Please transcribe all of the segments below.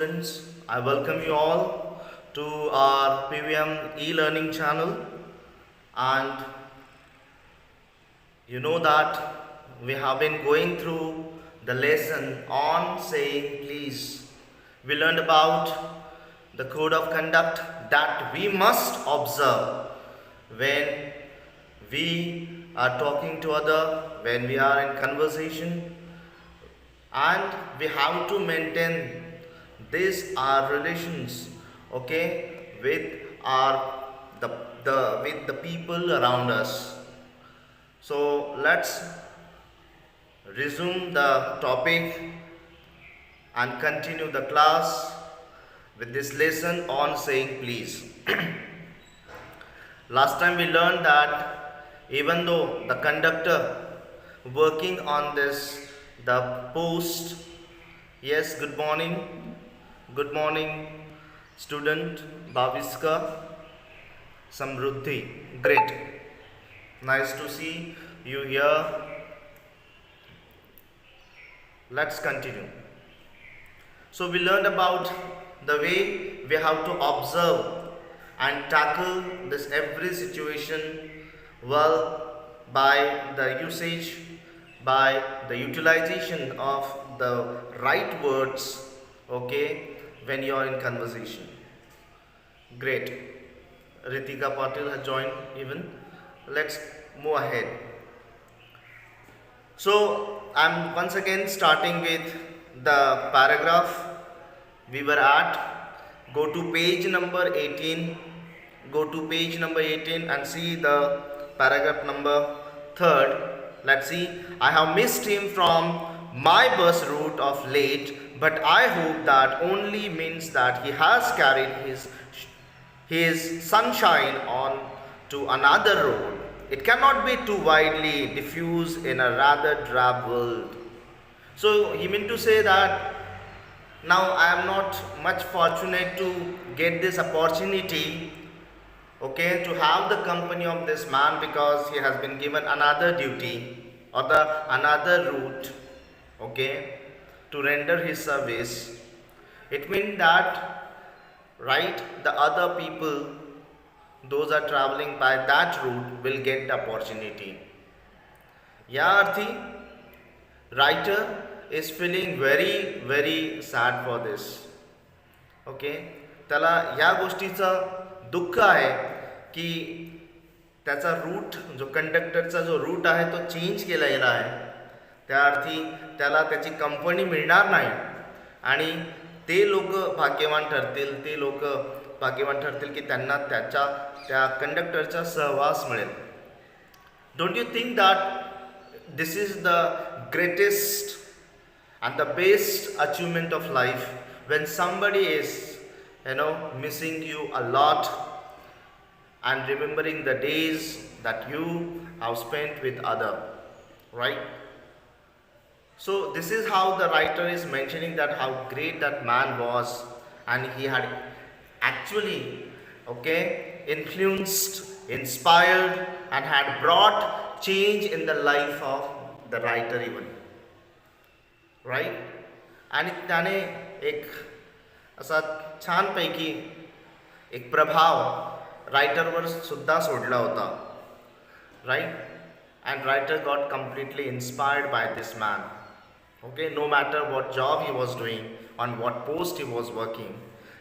Students, I welcome you all to our PVM e-learning channel, and you know that we have been going through the lesson on saying please. We learned about the code of conduct that we must observe when we are talking to other, when we are in conversation, and we have to maintain these our relations, okay, with our with the people around us. So let's resume the topic and continue the class with this lesson on saying please. Last time we learned that even though the conductor working on this the post, yes, good morning student Bhaviska, Samruddhi, great, nice to see you here. Let's continue. So we learned about the way we have to observe and tackle this every situation well by the usage, by the utilization of the right words, okay, when you are in conversation. Great. Ritika Patil has joined even. Let's move ahead. So I'm once again starting with the paragraph we were at. Go to page number 18. Go to page number 18 and see the paragraph number 3rd. Let's see. I have missed him from my bus route of late, but I hope that only means that he has carried his sunshine on to another road. It cannot be too widely diffused in a rather drab world. So he meant to say that now I am not much fortunate to get this opportunity, okay, to have the company of this man, because he has been given another duty or the another route, okay, to render his service. It means that, right, the other people, those are traveling by that route, will get the opportunity. Yeah, Arthi, writer is feeling very sad for this, okay. त्याला या गोष्टीचं दुःख आहे की त्याचा root, जो कंडक्टरचा जो root आहे तो चेंज केला गेला आहे. त्या अर्थी त्याला त्याची कंपनी मिळणार नाही आणि ते लोक भाग्यवान ठरतील, ते लोक भाग्यवान ठरतील की त्यांना त्या कंडक्टरचा सहवास मिळेल. Don't you think that this is the greatest and the best achievement of life, when somebody is missing you a lot and remembering the days that you have spent with other, right? So this is how the writer is mentioning that how great that man was, and he had actually, okay, influenced, inspired, and had brought change in the life of the writer even, right? आणि त्याने एक असा छानपैकी एक प्रभाव रायटरवर सुद्धा सोडला होता, right? And writer got completely inspired by this man, okay, no matter what job he was doing, on what post he was working.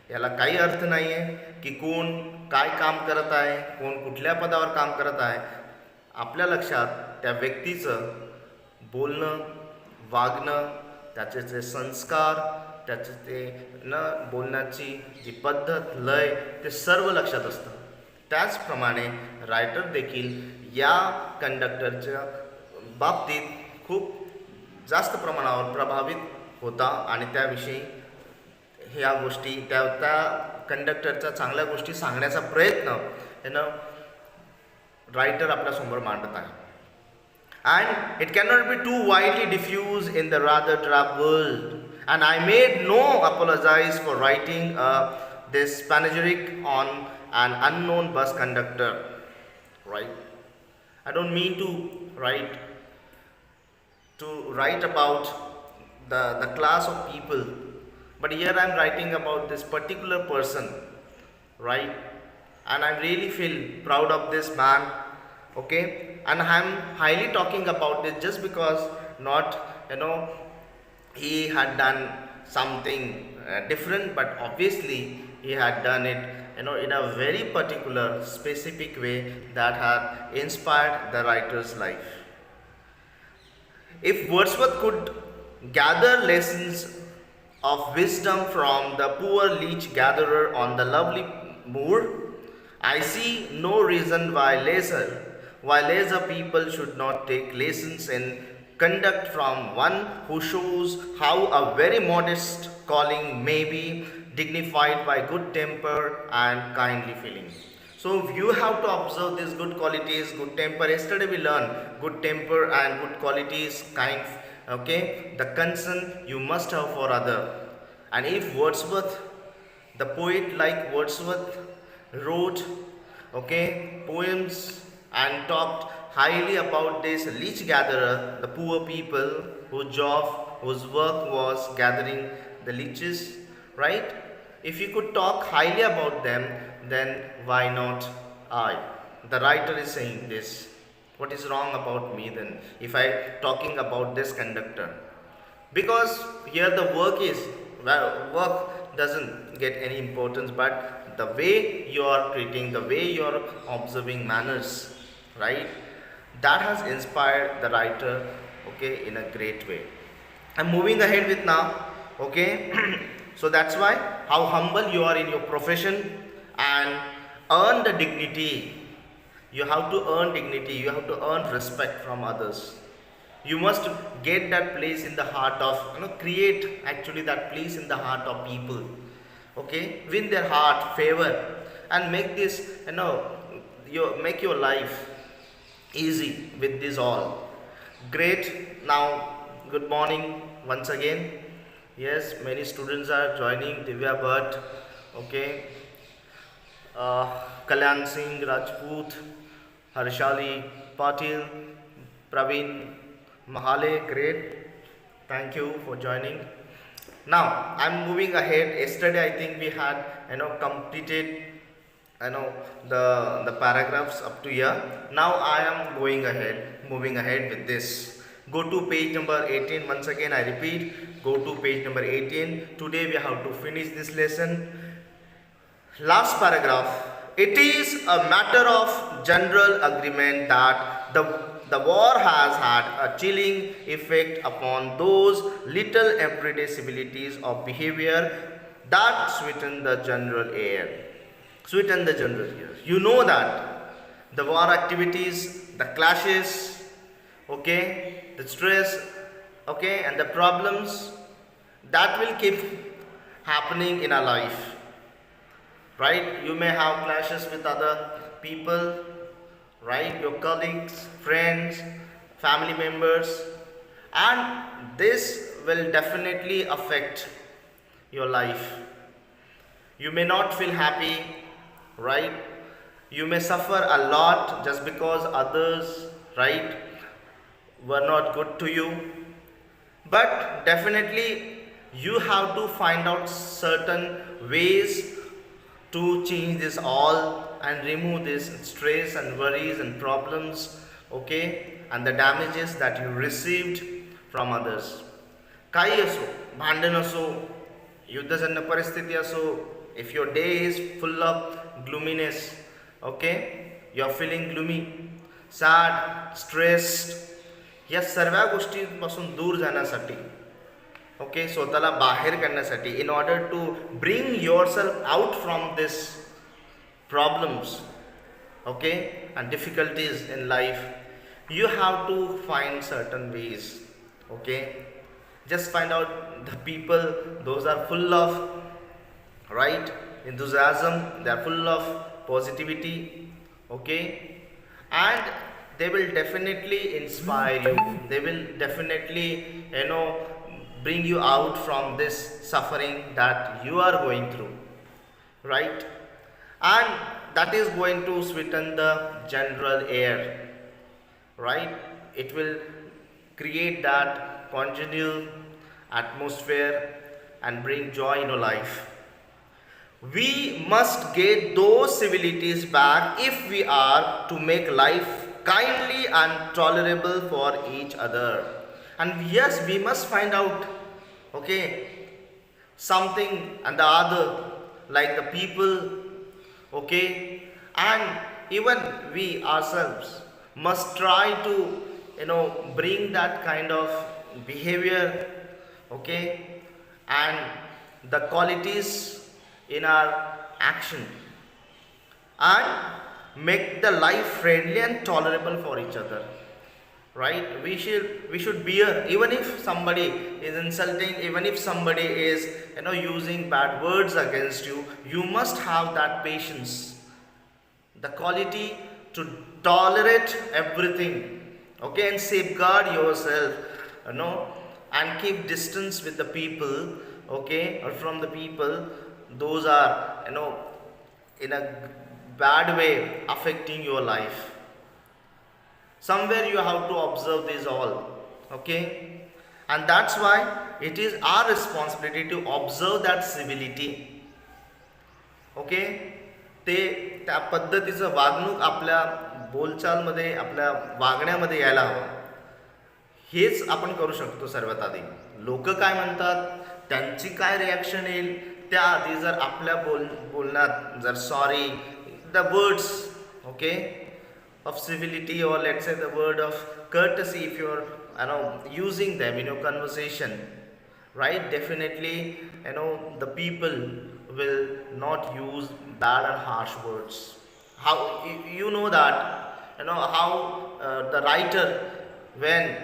याला काही अर्थ नाही आहे की कोण काय काम करत आहे, कोण कुठल्या पदावर काम करत आहे. आपल्या लक्षात त्या व्यक्तीचं बोलणं, वागणं, त्याचे जे संस्कार, त्याचे ते बोलण्याची जी पद्धत, लय, ते सर्व लक्षात असतं. त्याचप्रमाणे रायटर देखील या कंडक्टरच्या बाबतीत खूप जास्त प्रमाणावर प्रभावित होता आणि त्याविषयी ह्या गोष्टी, त्या कंडक्टरच्या चांगल्या गोष्टी सांगण्याचा प्रयत्न रायटर आपल्यासमोर मांडत आहे. And it cannot be too widely diffused in the rather drab world. And I made no apologize for writing this panegyric on an unknown bus conductor, right? I don't mean to write about the class of people but here I'm writing about this particular person, right? And I really feel proud of this man, okay? And I'm highly talking about this just because not, he had done something different, but obviously he had done it, in a very particular specific way that had inspired the writer's life. If Wordsworth could gather lessons of wisdom from the poor leech gatherer on the lovely moor, I see no reason why lesser people should not take lessons in conduct from one who shows how a very modest calling may be dignified by good temper and kindly feeling. So you have to observe these good qualities, good temper. Yesterday we learned good temper and good qualities, kind, okay, the concern you must have for other. And if Wordsworth, the poet like Wordsworth, wrote, okay, poems and talked highly about this leech gatherer, the poor people whose work was gathering the leeches, right? If you could talk highly about them, then why not I? The writer is saying this. What is wrong about me then if I talking about this conductor? Because here the work doesn't get any importance, but the way you are treating, the way you are observing manners, right, that has inspired the writer, okay, in a great way. I'm moving ahead with now, okay. So that's why how humble you are in your profession, and earn the dignity. You have to earn dignity, you have to earn respect from others. You must get that place in the heart of, create actually that place in the heart of people, okay, win their heart, favor, and make this, make your life easy with this all. Great. Now, good morning once again. Yes, many students are joining. Divya Bhatt, okay, Kalyan Singh Rajput, Harshali Patil, Praveen Mahale, great. Thank you for joining. Now I'm moving ahead. Yesterday I think we had, completed, the paragraphs up to here. Now I am moving ahead with this. Go to page number 18. Once again I repeat, go to page number 18. Today we have to finish this lesson. Last paragraph. It is a matter of general agreement that the war has had a chilling effect upon those little everyday civilities of behavior that sweeten the general air. Sweeten the general air. You know that the war activities, the clashes, okay, the stress, okay, and the problems that will keep happening in our life, right? You may have clashes with other people, right? Your colleagues, friends, family members, and this will definitely affect your life. You may not feel happy, right? You may suffer a lot just because others, right, were not good to you. But definitely you have to find out certain ways to change this all and remove this stress and worries and problems, okay, and the damages that you received from others. काही असो, भांडण असो, युद्धजन्य परिस्थिती असो, if your day is full of gloominess, okay, you are feeling gloomy, sad, stressed, या सर्व गोष्टींपासून दूर जाण्यासाठी, okay, स्वतःला बाहेर काढण्यासाठी, in order to bring yourself out from this problems, okay, and difficulties in life, you have to find certain ways, okay. Just find out the people, those are full of, right, enthusiasm, they are full of positivity, okay, and they will definitely inspire you, they will definitely, bring you out from this suffering that you are going through, right, and that is going to sweeten the general air, right. It will create that congenial atmosphere and bring joy in your life. We must get those civilities back if we are to make life kindly and tolerable for each other. And yes, we must find out, okay, something and the other, like the people, okay, and even we ourselves must try to, bring that kind of behavior, okay, and the qualities in our action, and make the life friendly and tolerable for each other, right? We should bear, even if somebody is insulting, even if somebody is, using bad words against you, you must have that patience, the quality to tolerate everything, okay, and safeguard yourself, you know and keep distance with the people, okay, or from the people those are, in a bad way affecting your life. Somewhere you have to observe this all, okay, and that's why it is our responsibility to observe that civility, okay. ते त्या पद्धतीचं वागणूक आपल्या बोलचालमध्ये, आपल्या वागण्यामध्ये यायला हवं. हेच आपण करू शकतो सर्वात आधी. लोक काय म्हणतात, त्यांची काय रिॲक्शन येईल, त्याआधी जर आपल्या बोलण्यात जर sorry, the words, okay, of civility, or let's say the word of courtesy, if you're using them in your conversation, right, definitely the people will not use bad and harsh words. How you know that, how the writer, when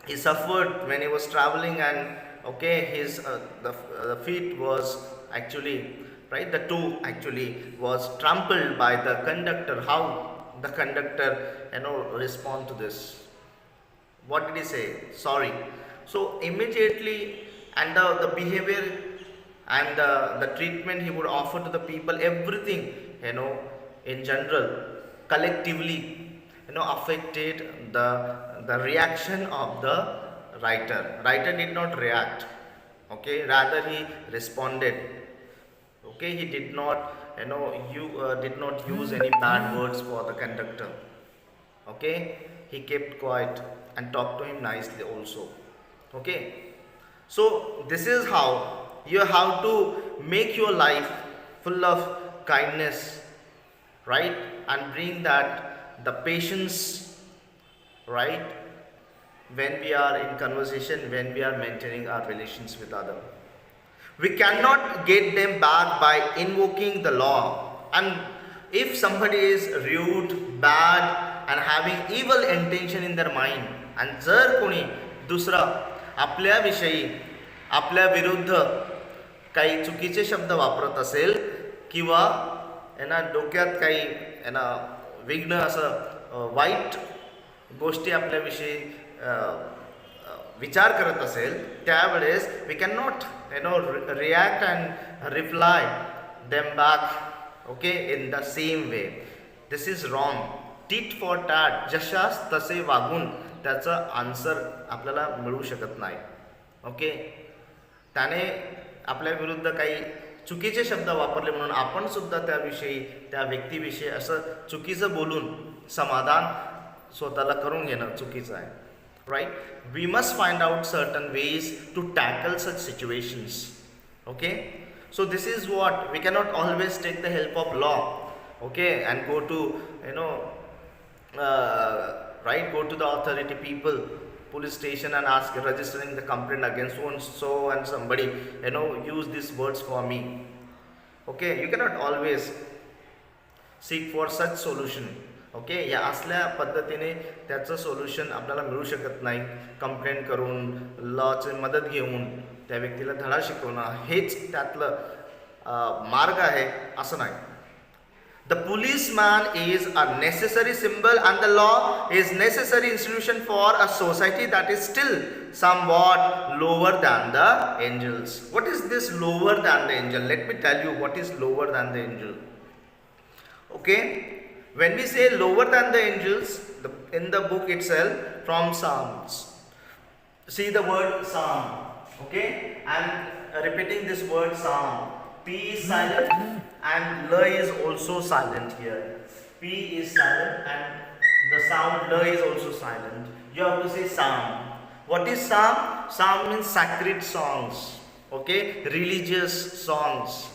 he suffered when he was traveling, and okay, his the feet was actually, right, the toe actually was trampled by the conductor. How the conductor respond to this? What did he say? Sorry. So immediately, and the behavior and the treatment he would offer to the people, everything, in general, collectively, affected the reaction of the writer did not react, okay, rather he responded, okay. He did not, did not use any bad words for the conductor, okay. He kept quiet and talked to him nicely also, okay. So this is how you have to make your life full of kindness, right, and bring that the patience, right, when we are in conversation, when we are maintaining our relations with others. We cannot get them back by invoking the law. And if somebody is rude, bad, and having evil intention in their mind, and जर कोणी दुसरा आपल्याविषयी, आपल्या विरुद्ध काही चुकीचे शब्द वापरत असेल, किंवा डोक्यात काही विघ्न असं वाईट गोष्टी आपल्याविषयी विचार करत असेल, त्यावेळेस we cannot react and reply them back, okay, in the same way. This is wrong. tit for tat, जशास तसे वागून त्याचं आन्सर आपल्याला मिळू शकत नाही, ओके. त्याने आपल्या विरुद्ध काही चुकीचे शब्द वापरले म्हणून आपण सुद्धा त्याविषयी, त्या व्यक्तीविषयी असं चुकीचं बोलून समाधान स्वतःला करून घेणं चुकीचं आहे, right? We must find out certain ways to tackle such situations, okay. So this is what we cannot always take the help of law, okay, and go to right, go to the authority people, police station, and ask, registering the complaint against so and somebody, use these words for me, okay. You cannot always seek for such solution, okay. या असल्या पद्धतीने त्याचं solution आपल्याला मिळू शकत नाही. Complaint करून, लॉची मदत घेऊन त्या व्यक्तीला धडा शिकवणं हेच त्यातलं मार्ग आहे असं नाही. The policeman is a necessary symbol and the law is necessary institution for a society that is still somewhat lower than the angels. What is this lower than the angel? Let me tell you what is lower than the angel. Okay, when we say lower than the angels, in the book itself, from Psalms, see the word Psalm, okay, and repeating this word psalm. P is silent and L is also silent here. P is silent and the sound L is also silent. You have to say psalm. What is psalm? Psalm means sacred songs. Okay, religious songs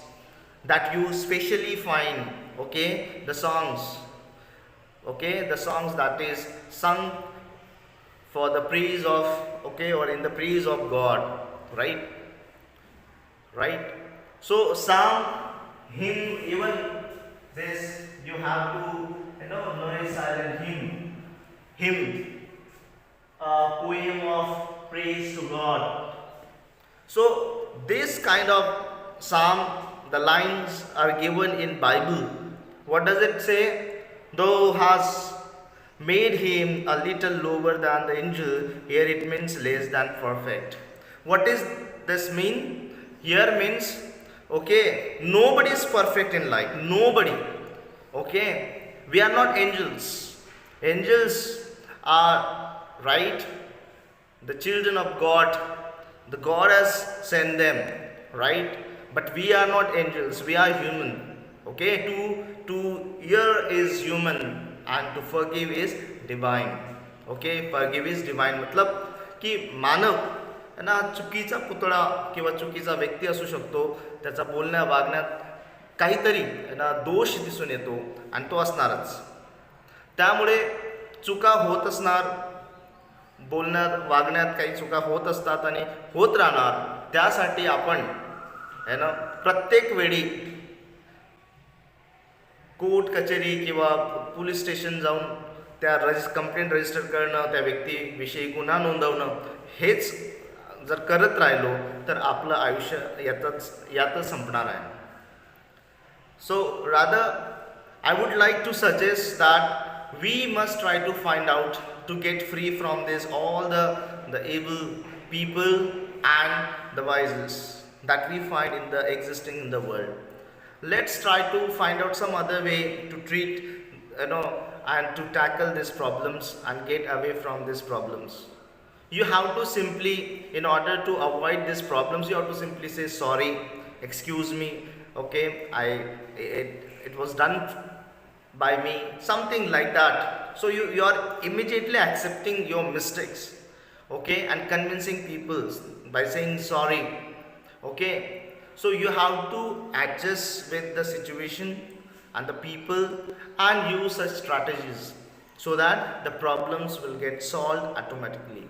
that you specially find. Okay, the songs. Okay, the songs that is sung for the praise of, okay, or in the praise of God, right? Right? So psalm, hymn, even this you have to, noise silent hymn, a poem of praise to God. So this kind of psalm, the lines are given in Bible. What does it say? Thou hast made him a little lower than the angel. Here it means less than perfect. What does this mean? Here means, okay, nobody is perfect in life. Nobody. Okay, we are not angels. Angels are, right, the children of God. The God has sent them, right? But we are not angels. We are human. Okay, to hear is human and to forgive is divine. Okay, forgive is divine. मतलब की मानव है ना, चुकीचा पुतळा किंवा चुकीचा व्यक्ती असू शकतो. त्याचा बोलण्या वागण्यात काहीतरी है ना दोष दिसून येतो आणि तो असणारच. त्यामुळे चुका होत असणार, बोलण्यात वागण्यात काही चुका होत असतात आणि होत राहणार. त्यासाठी आपण है ना प्रत्येक वेळी कोर्ट कचेरी किंवा पोलीस स्टेशन जाऊन त्या कंप्लेंट रजिस्टर करणं, त्या व्यक्तीविषयी गुन्हा नोंदवणं, हेच जर करत राहिलो तर आपलं आयुष्य यातच संपणार आहे. So rather I would like to suggest that we must try to find out to get free from this all the evil people and the vices that we find in the existing in the world. Let's try to find out some other way to treat, and to tackle these problems and get away from these problems. You have to simply, in order to avoid these problems, you have to simply say sorry, excuse me, okay, it was done by me, something like that. So you are immediately accepting your mistakes, okay, and convincing people by saying sorry, okay. So you have to adjust with the situation and the people and use such strategies so that the problems will get solved automatically.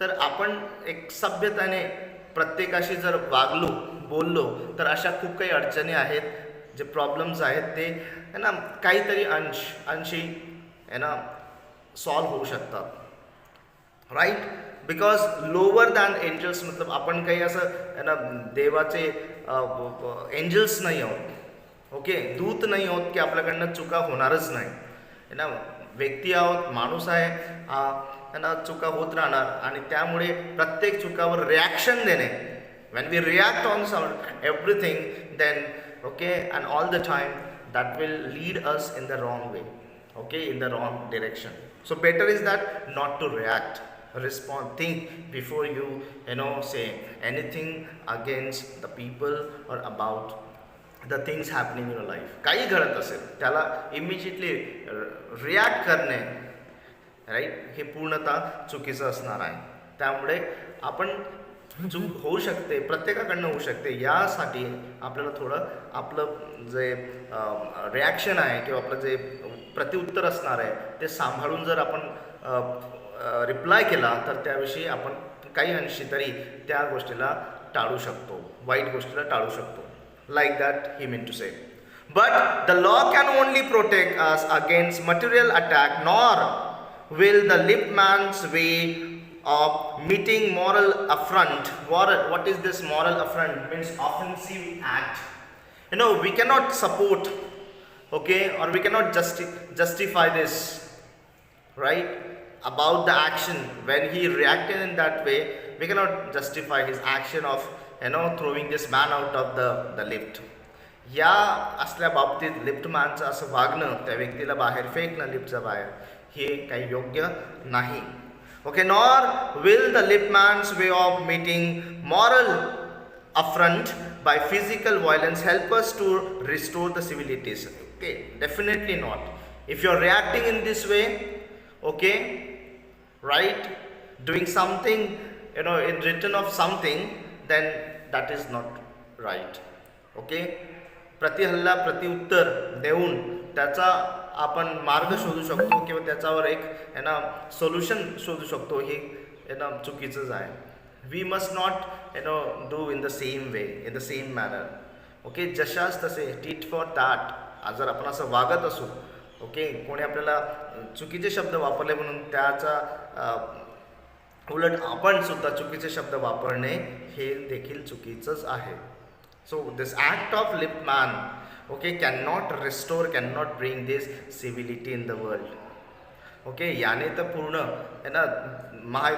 तर आपण एक सभ्यताने प्रत्येकाशी जर वागलो, बोललो, तर अशा खूप काही अडचणी आहेत, जे प्रॉब्लेम्स आहेत ते है ना काहीतरी अंशी है ना सॉल्व होऊ शकतात, right. Because lower than angels मतलब आपण काही असं है ना देवाचे एंजल्स नाही आहोत, ओके, दूत नाही आहोत की आपल्याकडनं चुका होणारच नाही, है ना. व्यक्ती आहोत, माणूस आहे, है ना, चुका होत राहणार आणि त्यामुळे प्रत्येक चुकावर रिॲक्शन देणे, when we react on everything, then okay, and all the time, that will lead us in the wrong way, okay, in the wrong direction. So better is that not to react, respond, think before you say anything against the people or about the things happening in your life. काही घडत असेल त्याला immediately react करणे, right, हे पूर्णतः चुकीचं असणार आहे. त्यामुळे आपण चूक होऊ शकते, प्रत्येकाकडनं होऊ शकते, यासाठी आपल्याला थोडं आपलं जे रिॲक्शन आहे किंवा आपलं जे प्रत्युत्तर असणार आहे ते सांभाळून जर आपण रिप्लाय केला तर त्याविषयी आपण काही अंशी तरी त्या गोष्टीला टाळू शकतो, वाईट गोष्टीला टाळू शकतो. Like that he meant to say. But the law can only protect us against material attack, nor will the lip man's way of meeting moral affront. What is this moral affront? Means offensive act. We cannot support, okay, or we cannot justify this, right, about the action. When he reacted in that way, we cannot justify his action of throwing this man out of the lift. या असल्या बाबतीत lift मॅनचं असं वागणं, त्या व्यक्तीला बाहेर फेकणं लिफ्टच्या बाहेर, हे काही योग्य नाही, okay. Nor will the lift man's way of meeting moral affront by physical violence help us to restore the civilities? Okay, definitely not. If you're reacting in this way, okay, right, doing something, in return of something, then that is not right. Okay, प्रतिहल्ला प्रत्युत्तर देऊन त्याचा आपण मार्ग शोधू शकतो किंवा त्याच्यावर एक सोल्युशन शोधू शकतो, हे चुकीचंच आहे. We must not do in the same way, in the same manner. Okay, जशाच तसे, टीट फॉर दॅट. जर आपण असं वागत असू, ओके, कोणी आपल्याला चुकीचे शब्द वापरले म्हणून त्याचा उलट आपण सुद्धा चुकीचे शब्द वापरणे हे देखील चुकीचंच आहे. So this act of lip man, okay, cannot restore, cannot bring this civility in the world. Okay, याने तर पूर्ण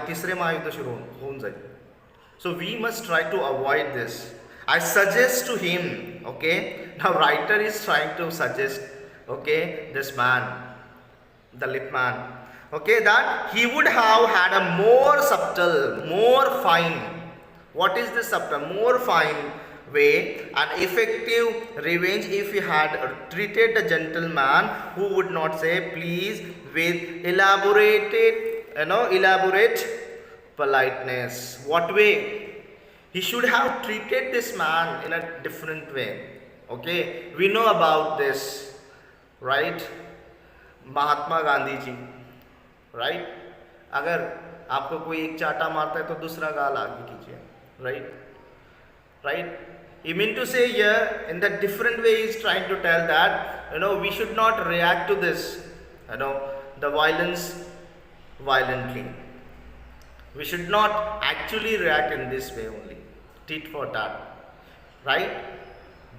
तिसरे महायुद्ध सुरू होऊन जाईल. So we must try to avoid this. I suggest to him, okay, now writer is trying to suggest, okay, this man, the lip man, okay, that he would have had a more subtle, more fine. What is this subtle? More fine way and effective revenge if he had treated the gentleman who would not say please with elaborate politeness. What way? He should have treated this man in a different way. Okay, we know about this, right? Mahatma Gandhi ji, right? अगर आपको कोई एक चाटा मारता है तो दूसरा गाल आगे कीजिए, right? You mean to say here, in the different way, he is trying to tell that we should not react to this, the violence violently. We should not actually react in this way only, tit for tat, right?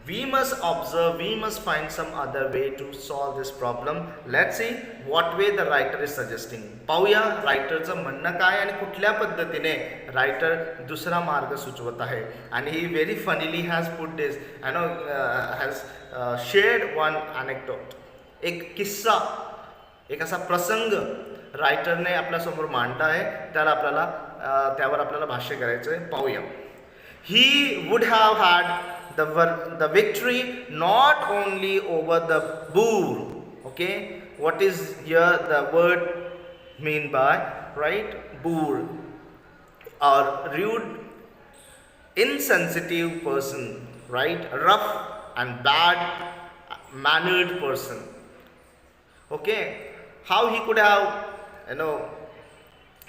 We must observe, we must find some other way to solve this problem. Let's see what way the writer is suggesting. पाहूया रायटरचं म्हणणं काय आणि कुठल्या पद्धतीने writer दुसरा मार्ग सुचवत आहे. आणि he very funnily has put this, has shared one anecdote. एक किस्सा, एक असा प्रसंग रायटरने आपल्यासमोर मांडला आहे, त्यावर आपल्याला भाष्य करायचं आहे. पाहूया. He would have had the victory not only over the boor. Okay, what is here the word mean by, right? Boor, or rude, insensitive person, right? Rough and bad mannered person. Okay, how he could have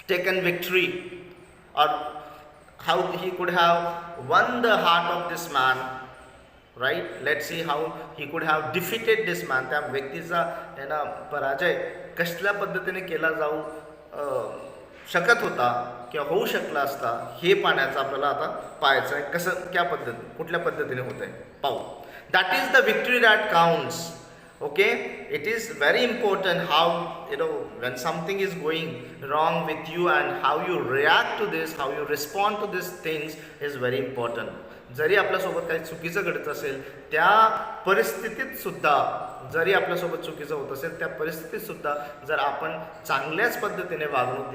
taken victory, or how he could have won the heart of this man, right? Let's see how he could have defeated this man. त्या व्यक्तीचा पराजय कसल्या पद्धतीने केला जाऊ शकत होता किंवा होऊ शकला असता, हे पाहण्याचं आपल्याला आता पाहायचं आहे. कसं, कुठल्या पद्धतीने होत आहे पाहू. That is the victory that counts. Okay, it is very important how when something is going wrong with you and how you react to this, how you respond to these things is very important. जरी आपल्यासोबत काही चुकीचं घडत असेल, त्या परिस्थितीत सुद्धा जरी आपल्यासोबत चुकीचं होत असेल, त्या परिस्थितीत सुद्धा जर आपण चांगल्याच पद्धतीने वागणूक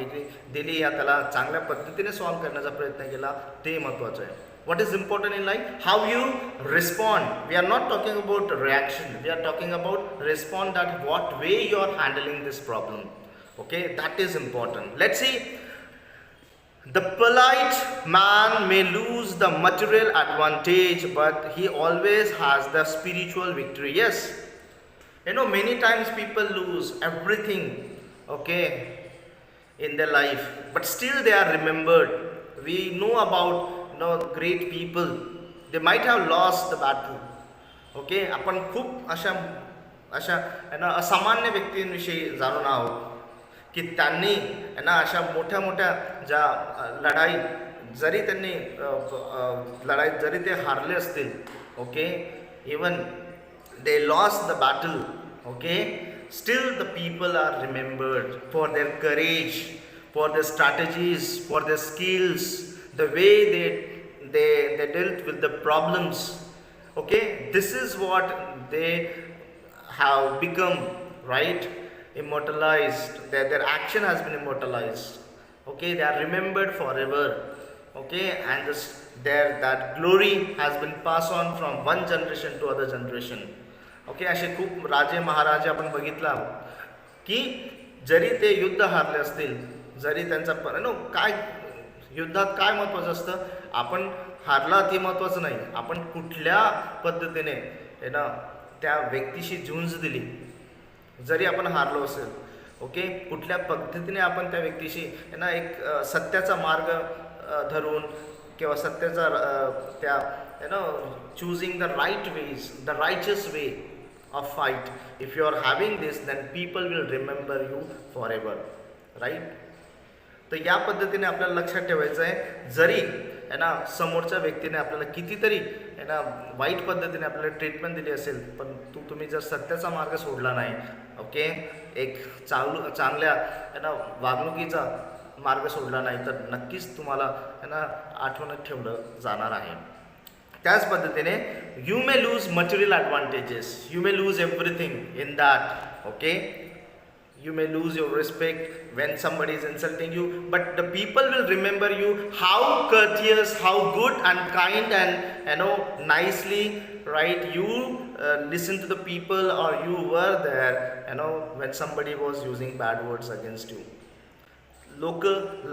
दिली या त्याला चांगल्या पद्धतीने सॉल्व्ह करण्याचा प्रयत्न केला, ते महत्त्वाचं आहे. What is important in life? How you respond. We are not talking about reaction. We are talking about respond, that what way you are handling this problem. Okay, that is important. Let's see. The polite man may lose the material advantage, but he always has the spiritual victory. Yes, many times people lose everything, okay, in their life, but still they are remembered. We know about great people, they might have lost the battle. Okay, आपण खूप अशा असामान्य व्यक्तींविषयी जाणून आहोत की त्यांनी अशा मोठ्या मोठ्या ज्या लढाईत जरी ते हारले असतील, okay, even they lost the battle, okay, still the people are remembered for their courage, for their strategies, for their skills, the way they dealt with the problems. Okay, this is what they have become, right? Immortalized. Their action has been immortalized. Okay, they are remembered forever okay, and there that glory has been passed on from one generation to other generation. Okay, असे खूप राजे महाराजे आपण बघितला की जरी ते युद्ध हारले असतील, जरी त्यांचा काय युद्धात काय महत्त्वाचं असतं, आपण हारला ते महत्त्वाचं नाही, आपण कुठल्या पद्धतीने त्या व्यक्तीशी झुंज दिली. जरी आपण हारलो असेल, ओके, कुठल्या पद्धतीने आपण त्या व्यक्तीशी एक सत्याचा मार्ग धरून किंवा सत्याचा त्या choosing the right ways, the righteous way of fight. If you are having this, then people will remember you for ever, right. तर या पद्धतीने आपल्याला लक्षात ठेवायचं आहे, जरी समोरच्या व्यक्तीने आपल्याला कितीतरी वाईट पद्धतीने आपल्याला ट्रीटमेंट दिली असेल, पण तुम्ही जर सत्याचा मार्ग सोडला नाही, ओके, एक चांगल्या वागणुकीचा मार्ग सोडला नाही, तर नक्कीच तुम्हाला आठवणीत ठेवलं जाणार आहे. त्याच पद्धतीने you may lose material advantages, you may lose everything in that, okay. You may lose your respect when somebody is insulting you, but the people will remember you how courteous, how good and kind and nicely, right, you listen to the people, or you were there when somebody was using bad words against you. लोक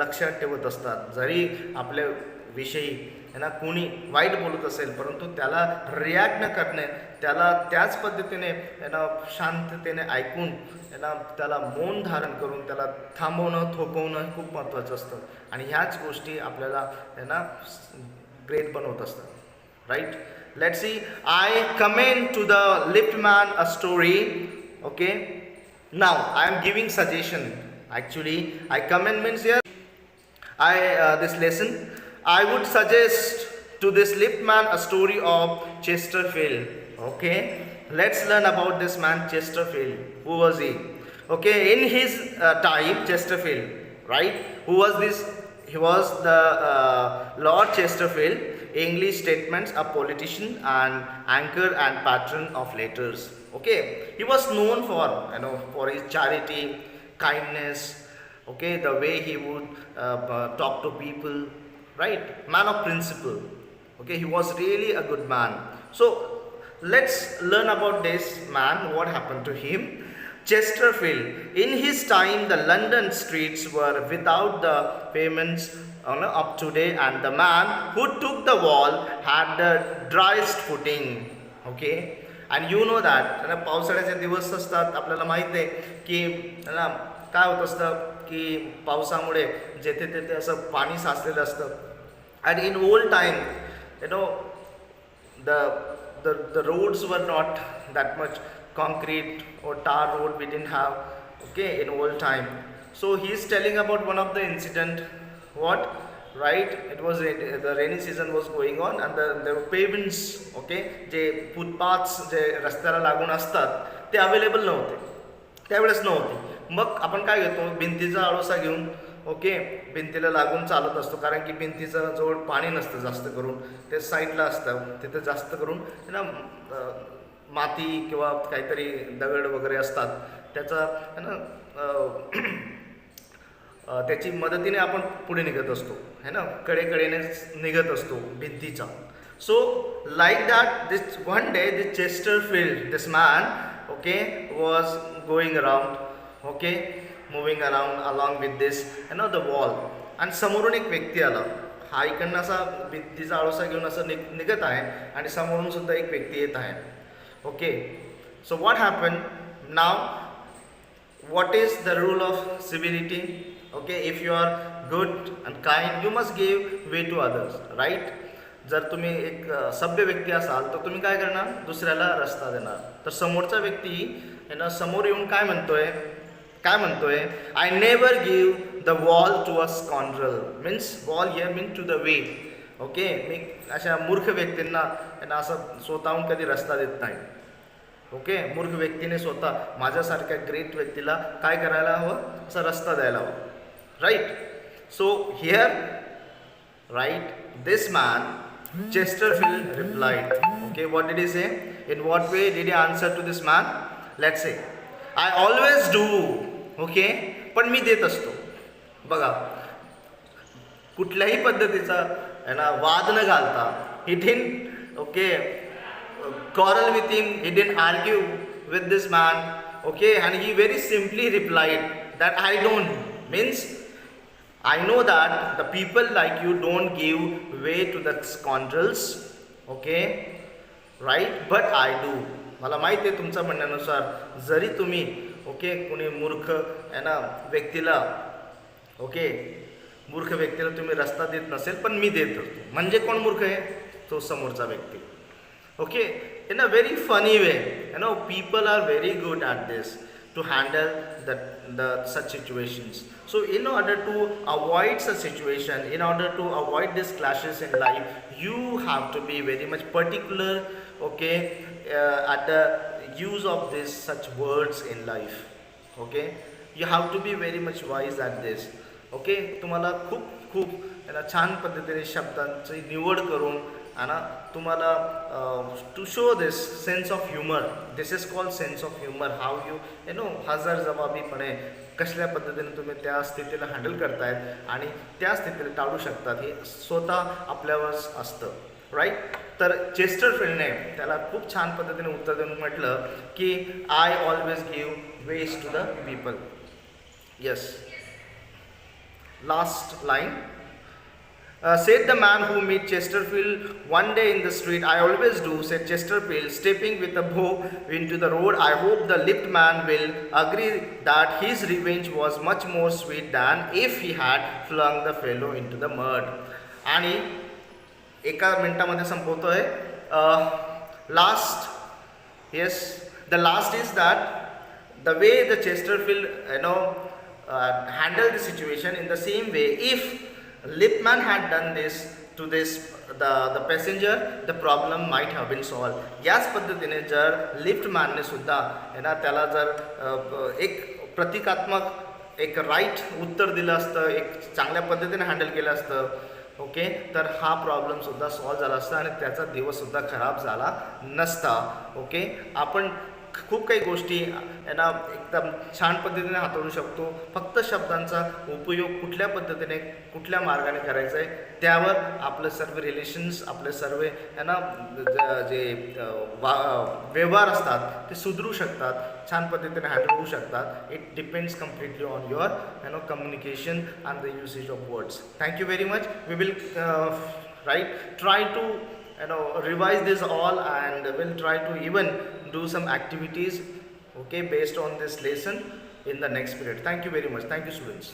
लक्षात ठेवत असतात, जरी आपल्या विषयी कोणी white बोलत असेल, परंतु त्याला रिॲक्ट न करणे, त्याला त्याच पद्धतीने शांततेने ऐकून त्याला मौन धारण करून त्याला थांबवणं, थोपवणं खूप महत्त्वाचं असतं. आणि ह्याच गोष्टी आपल्याला ग्रेट बनवत असतात, right. Let's see, I comment to the lift man a story, okay. Now I am giving suggestion. Actually, I commend means here, this lesson, I would suggest to this lift man a story of Chesterfield. Okay, let's learn about this man Chesterfield. Who was he? Okay, in his time, Chesterfield, right? Who was this? He was the Lord Chesterfield, English statesman, a politician, and anchor and patron of letters. Okay, he was known for for his charity, kindness, okay, the way he would talk to people, right, man of principle, okay, he was really a good man. So let's learn about this man, what happened to him. Chesterfield, in his time the London streets were without the pavements up today, and the man who took the wall had the driest footing, okay. And you know that पावसाळ्याचे दिवस असतात, आपल्याला माहीत आहे की काय होत असतं की पावसामुळे जेथे तेथे असं पाणी साचलेलं असतं. And in old time the roads were not that much concrete or tar road, we didn't have, okay, in old time. So he is telling about one of the incident, what, right, it was the rainy season was going on, and there were pavements, okay, जे footpaths जे रस्त्याला लागून असतात ते available नव्हते, त्यावेळेस नव्हते. मग आपण काय घेतो, भिंतीचा आळोसा घेऊन, ओके, भिंतीला लागून चालत असतो, कारण की भिंतीचं जवळ पाणी नसतं जास्त करून, ते साईडला असतं, तिथे जास्त करून माती किंवा काहीतरी दगड वगैरे असतात, त्याचा त्याची मदतीने आपण पुढे निघत असतो, कडेकडेने निघत असतो भिंतीचा. So like that this one day this Chesterfield, this man, okay, was going around, okay, moving around along with this the wall. आणि समोरून एक व्यक्ती आला, हा इकडनं असा भिंतीचा आळोसा घेऊन असं निघत आहे, आणि समोरून सुद्धा एक व्यक्ती येत आहे, okay. So what happen now, what is the rule of civility, okay, if you are good and kind, you must give way to others, right. जर तुम्ही एक सभ्य व्यक्ती असाल तर तुम्ही काय करणार, दुसऱ्याला रस्ता देणार. तर समोरचा व्यक्ती समोर येऊन काय म्हणतोय, I never give the wall to a scoundrel, means wall here mean to the way, okay. मी अशा मूर्ख व्यक्तींना असं स्वतःहून कधी रस्ता देत नाही, ओके. मूर्ख व्यक्तीने स्वतः माझ्यासारख्या ग्रेट व्यक्तीला काय करायला हवं, असा रस्ता द्यायला हवा, right. So here, right, this man Chesterfield replied, okay, what did he say, in what way did he answer to this man, let's say, I always do, okay, पण मी देत असतो. बघा, कुठल्याही पद्धतीचा आहे ना वाद न घालता, he didn't okay quarrel with him, he didn't argue with this man, okay, and he very simply replied that I don't, means I know that the people like you don't give way to the scoundrels, okay, right, but I do. मला माहिती आहे तुमच्या म्हणण्यानुसार जरी तुम्ही okay कोणी मूर्ख आहे ना व्यक्तीला ओके मूर्ख व्यक्तीला तुम्ही रस्ता देत नसेल, पण मी देत असतो. म्हणजे कोण मूर्ख आहे? तो समोरचा व्यक्ती. Okay, in a very funny way, you know, people are very good at this to handle the such situations. So in order to avoid such situation, in order to avoid these clashes in life, you have to be very much particular, okay, at the use of this such words in life. Okay, you have to be very much wise at this. Okay, तुम्हाला खूप याला छान पद्धतीने शब्दांची निवड करून आणि तुम्हाला to show this sense of humour, this is called sense of humour, how you know हजरजबाबीपणे कसल्या पद्धतीने तुम्ही त्या स्थितीला हँडल करतायत आणि त्या स्थितीला टाळू शकतात हे स्वतः आपल्यावर असतं, राईट. तर चेस्टरफील्डने त्याला खूप छान पद्धतीने उत्तर देऊन म्हटलं की I always give way to the people. Yes, last line. Said the man who met Chesterfield one day in the street. I always do, said Chesterfield, stepping with a bow into the road. I hope the lift man will agree that his revenge was much more sweet than if he had flung the fellow into the mud. आणि एका मिनिटामध्ये संपवतोय. Last, yes, the last is that the way the Chesterfield, you know, handled the situation in the same way. If liftman had done this to the passenger, the problem might have been solved. याच पद्धतीने जर लिफ्टमॅनने सुद्धा आहे ना त्याला जर एक प्रतिकात्मक एक राईट उत्तर दिलं असतं, एक चांगल्या पद्धतीने हँडल केलं असतं, ओके, तर हा प्रॉब्लेमसुद्धा सॉल्व झाला असता आणि त्याचा दिवससुद्धा खराब झाला नसता. ओके, आपण खूप काही गोष्टी यांना एकदम छान पद्धतीने हाताळू शकतो. फक्त शब्दांचा उपयोग कुठल्या पद्धतीने कुठल्या मार्गाने करायचा आहे त्यावर आपलं सर्व रिलेशन्स, आपले सर्व यांना जे व्यवहार असतात ते सुधरू शकतात, छान पद्धतीने हँडल होऊ शकतात. It depends completely on your communication and the usage of words. Thank you very much. We will try to revise this all, and we'll try to even do some activities, okay, based on this lesson in the next period. Thank you very much. Thank you, students.